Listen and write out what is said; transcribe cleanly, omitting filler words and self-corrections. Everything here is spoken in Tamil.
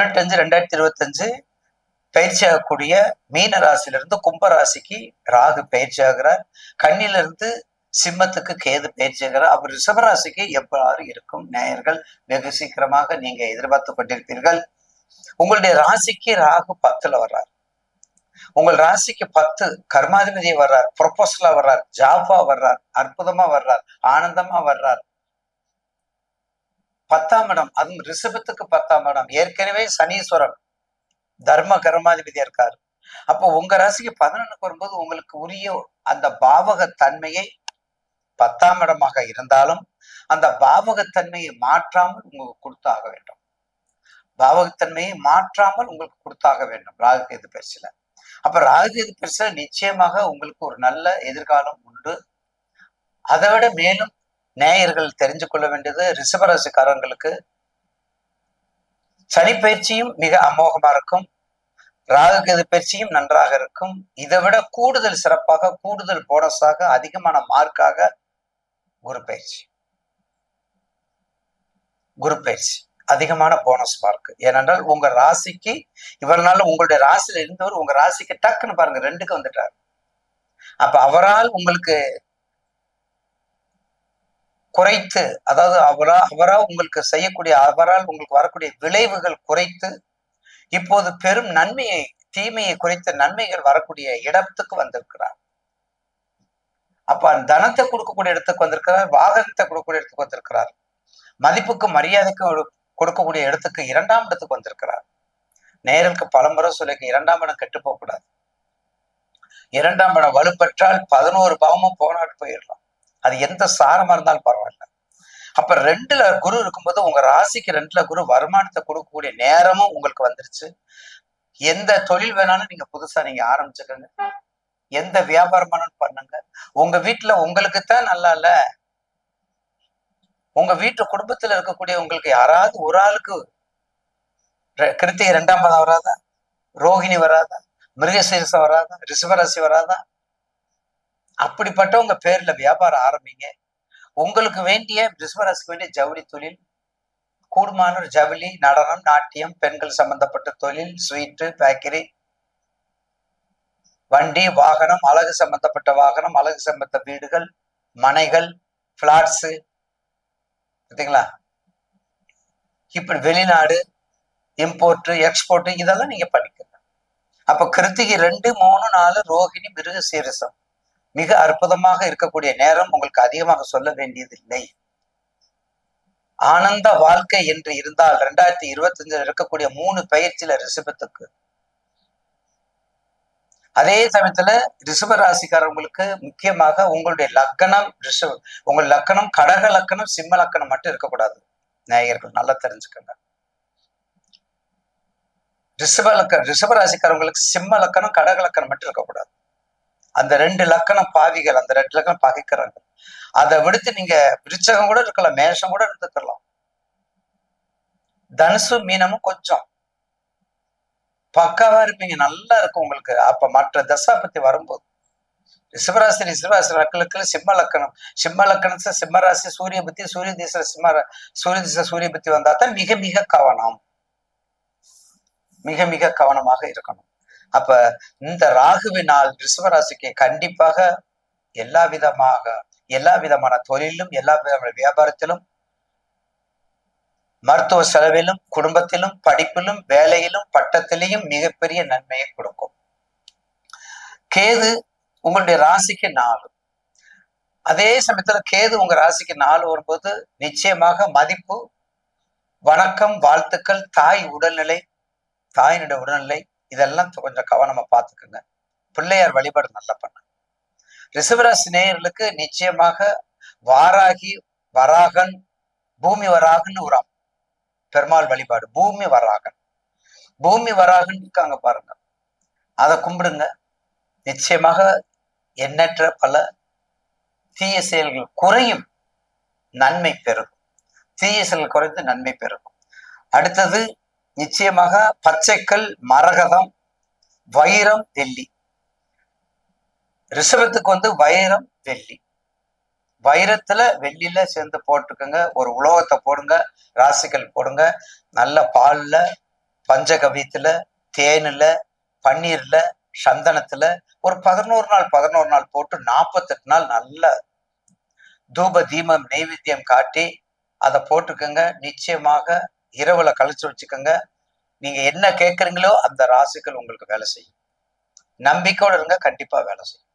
18-5-2025 பயிற்சி ஆகக்கூடிய மீன ராசியிலிருந்து கும்ப ராசிக்கு ராகு பயிற்சி ஆகிறார். கண்ணிலிருந்து சிம்மத்துக்கு கேது பயிற்சி ஆகிறார். அவர் ரிஷபராசிக்கு எவ்வாறு இருக்கும் நேயர்கள் வெகு சீக்கிரமாக நீங்க எதிர்பார்த்து கொண்டிருப்பீர்கள். உங்களுடைய ராசிக்கு ராகு 10ல வர்றார். உங்கள் ராசிக்கு 10 கர்மாதிபதியை வர்றார், ப்ரொபோசலா வர்றார், ஜாபா வர்றார், அற்புதமா வர்றார், ஆனந்தமா வர்றார். 10ஆம் இடம், அதுவும் ரிஷபத்துக்கு 10ஆம் இடம். ஏற்கனவே சனீஸ்வரன் தர்ம கர்மாதிபதியா இருக்காரு. அப்போ உங்க ராசிக்கு 11க்கு வரும்போது உங்களுக்கு உரிய அந்த பாவக தன்மையை 10ஆம் இடமாக இருந்தாலும் அந்த பாவகத்தன்மையை மாற்றாமல் உங்களுக்கு கொடுத்தாக வேண்டும். பாவகத்தன்மையை மாற்றாமல் உங்களுக்கு கொடுத்தாக வேண்டும் ராகு கேது பயிற்சியில. அப்ப ராகு கேது பயிற்சியில நிச்சயமாக உங்களுக்கு ஒரு நல்ல எதிர்காலம் உண்டு. அதை விட மேலும் நேயர்கள் தெரிஞ்சு கொள்ள வேண்டியது, ரிஷபராசிக்காரங்களுக்கு சனி பயிற்சியும் மிக அமோகமா இருக்கும், ராகு கேது பயிற்சியும் நன்றாக இருக்கும். இதை விட கூடுதல் சிறப்பாக, கூடுதல் போனஸாக, அதிகமான மார்க்காக குரு பயிற்சி. குரு பயிற்சி அதிகமான போனஸ் மார்க். ஏனென்றால் உங்க ராசிக்கு இவ்வளவு நாள் உங்களுடைய ராசியில இருந்தவர் உங்க ராசிக்கு டக்குன்னு பாருங்க 2க்கு வந்துட்டார். அப்ப அவரால் உங்களுக்கு குறைத்து, அதாவது அவரால் உங்களுக்கு செய்யக்கூடிய, அவரால் உங்களுக்கு வரக்கூடிய விளைவுகள் குறைத்து இப்போது பெரும் நன்மையை, தீமையை குறைத்த நன்மைகள் வரக்கூடிய இடத்துக்கு வந்திருக்கிறார். அப்ப தனத்தை கொடுக்கக்கூடிய இடத்துக்கு வந்திருக்கிறார், வாகனத்தை கொடுக்கக்கூடிய இடத்துக்கு வந்திருக்கிறார், மதிப்புக்கு மரியாதைக்கு கொடுக்கக்கூடிய இடத்துக்கு 2ஆம் இடத்துக்கு வந்திருக்கிறார். நேயர்களுக்கு பலமுறை சொல்லிக்க, 2ஆம் இடம் கெட்டு போக கூடாது. 2ஆம் இடம் வலுப்பெற்றால் 11 பாவமும் போனாட்டு போயிடலாம். அது எந்த சாரமா இருந்தாலும் பரவாயில்ல. அப்ப 2ல குரு இருக்கும்போது உங்க ராசிக்கு 2ல குரு வருமானத்தை கொடுக்கக்கூடிய நேரமும் உங்களுக்கு வந்துருச்சு. எந்த தொழில் வேணாலும் நீங்க புதுசா நீங்க ஆரம்பிச்சுக்கோங்க, எந்த வியாபாரமானாலும் பண்ணுங்க. உங்க வீட்டுல உங்களுக்குத்தான் நல்லா இல்ல, உங்க வீட்டு குடும்பத்துல இருக்கக்கூடிய உங்களுக்கு யாராவது ஒரு ஆளுக்கு கிருத்திகை 2ஆம் பாதம் வராதா, ரோகிணி வராதா, மிருகசீரிசம் வராதா, ரிஷபராசி வராதா? அப்படிப்பட்ட உங்க பேர்ல வியாபாரம் ஆரம்பிங்க. உங்களுக்கு வேண்டிய ரிஷபராசிக்கு வேண்டிய ஜவுளி தொழில், கூடுமான ஜவுளி, நடனம், நாட்டியம், பெண்கள் சம்பந்தப்பட்ட தொழில், ஸ்வீட்டு, பேக்கரி, வண்டி, வாகனம், அழகு சம்பந்தப்பட்ட வாகனம், அழகு சம்பந்த வீடுகள், மனைகள், பிளாட்ஸு, பார்த்தீங்களா? இப்படி வெளிநாடு, இம்போர்ட், எக்ஸ்போர்ட், இதெல்லாம் நீங்க பண்ணிக்கணும். அப்ப கிருத்திகை 2, 3, 4 ரோகிணி, மிருக சீரிசம் மிக அற்புதமாக இருக்கக்கூடிய நேரம். உங்களுக்கு அதிகமாக சொல்ல வேண்டியது இல்லை. ஆனந்த வாழ்க்கை என்று இருந்தால் 2025 இருக்கக்கூடிய 3 பயிற்சியில ரிஷபத்துக்கு, அதே சமயத்துல ரிஷப ராசிக்காரங்களுக்கு முக்கியமாக உங்களுடைய லக்கணம் உங்க லக்கணம் கடக லக்கணம், சிம்ம லக்கணம் மட்டும் இருக்கக்கூடாது. நேயர்கள் நல்லா தெரிஞ்சுக்கோங்க. ரிஷப ராசிக்காரங்களுக்கு சிம்ம லக்கணம், கடக லக்கணம் மட்டும் இருக்கக்கூடாது. அந்த 2 லக்கணம் பாவிகள், அந்த 2 லக்கணம் பகைக்கிறாங்க. அதை விடுத்து நீங்க விருச்சகம் கூட இருக்கலாம், மேஷம் கூட இருந்துக்கலாம். தனுசு மீனமும் கொஞ்சம் பக்காவா இருப்பீங்க, நல்லா இருக்கும் உங்களுக்கு. அப்ப மற்ற தசா பத்தி வரும்போது ரிஷபராசி லக்களுக்கு சிம்ம லக்கணம், சிம்ம லக்கணத்துல சிம்மராசி சூரிய பத்தி, சூரிய திசை சூரிய பத்தி வந்தா தான் மிக மிக கவனம், மிக மிக கவனமாக இருக்கணும். அப்ப இந்த ராகுவினால் ரிஷபராசிக்கு கண்டிப்பாக எல்லா விதமான தொழிலும், எல்லா விதமான வியாபாரத்திலும், மருத்துவ செலவிலும், குடும்பத்திலும், படிப்பிலும், வேலையிலும், பட்டத்திலையும் மிகப்பெரிய நன்மையை கொடுக்கும். கேது உங்களுடைய ராசிக்கு 4. அதே சமயத்துல கேது உங்க ராசிக்கு 4 வரும்போது நிச்சயமாக மதிப்பு, வணக்கம், வாழ்த்துக்கள், தாயினுடைய உடல்நிலை இதெல்லாம் கொஞ்சம் கவனமா பார்த்துக்குங்க. பிள்ளையார் வழிபாடு நல்லா பண்ண. ரிஷபராசி நேயர்களுக்கு நிச்சயமாக வாராகி, வராகன், பூமி வராகன்னு ஒரு பெருமாள் வழிபாடு. பூமி வராகன் இருக்காங்க பாருங்க, அதை கும்பிடுங்க. நிச்சயமாக எண்ணற்ற பல தீய செயல்கள் குறையும், நன்மை பெருகும். தீய செயல்கள் குறைந்து நன்மை பெருகும். அடுத்தது நிச்சயமாக பச்சைக்கல், மரகதம், வைரம், வெள்ளி. ரிஷபத்துக்கு வைரம், வெள்ளி. வைரத்துல வெள்ளியில சேர்ந்து போட்டுக்கோங்க. ஒரு உலோகத்தை போடுங்க, ராசிக்கல் போடுங்க. நல்ல பால்ல பஞ்சகவியத்துல, தேனில், பன்னீர்ல, சந்தனத்துல ஒரு 11 நாள் போட்டு 48 நாள் நல்ல தூப தீபம் நெய்வேத்தியம் காட்டி அதை போட்டுக்கோங்க. நிச்சயமாக இரவுல கழிச்சு வச்சுக்கோங்க. நீங்க என்ன கேட்குறீங்களோ அந்த ராசிகள் உங்களுக்கு வேலை செய்யும். நம்பிக்கையோடு இருங்க, கண்டிப்பா வேலை செய்யும்.